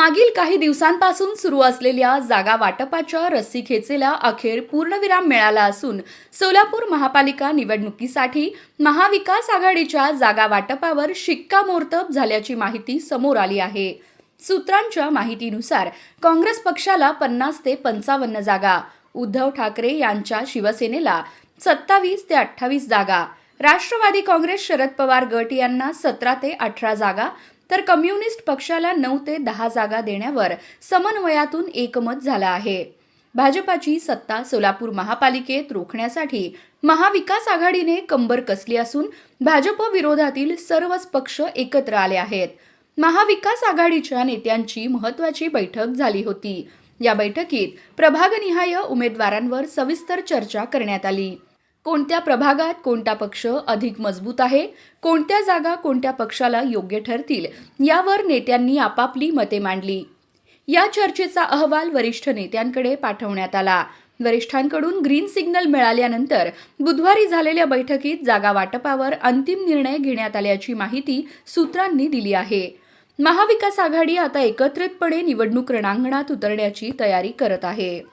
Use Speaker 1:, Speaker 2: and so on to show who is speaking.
Speaker 1: मागील काही दिवसांपासून सुरू असलेल्या जागा वाटपाच्या रस्सीखेचीला अखेर पूर्णविराम मिळाला असून सोलापूर महापालिका निवडणुकीसाठी महाविकास आघाडीच्या जागा वाटपावर शिक्कामोर्तब झाल्याची माहिती समोर आली आहे। सूत्रांच्या माहितीनुसार काँग्रेस पक्षाला 50 ते 55 जागा, उद्धव ठाकरे यांच्या शिवसेनेला 27 ते 28 जागा, राष्ट्रवादी काँग्रेस शरद पवार गट यांना 17 ते 18 जागा, तर कम्युनिस्ट पक्षाला 9 ते 10 जागा देण्यावर समन्वयातून एकमत झालं आहे। भाजपाची सत्ता सोलापूर महापालिकेत रोखण्यासाठी महाविकास आघाडीने कंबर कसली असून भाजप विरोधातील सर्वच पक्ष एकत्र आले आहेत। महाविकास आघाडीच्या नेत्यांची महत्त्वाची बैठक झाली होती। या बैठकीत प्रभागनिहाय उमेदवारांवर सविस्तर चर्चा करण्यात आली। कोणत्या प्रभागात कोणता पक्ष अधिक मजबूत आहे, कोणत्या जागा कोणत्या पक्षाला योग्य ठरतील यावर नेत्यांनी आपापली मते मांडली। या चर्चेचा अहवाल वरिष्ठ नेत्यांकडे पाठवण्यात आला। वरिष्ठांकडून ग्रीन सिग्नल मिळाल्यानंतर बुधवारी झालेल्या बैठकीत जागा वाटपावर अंतिम निर्णय घेण्यात आल्याची माहिती सूत्रांनी दिली आहे। महाविकास आघाडी आता एकत्रितपणे निवडणूक रणांगणात उतरण्याची तयारी करत आहे।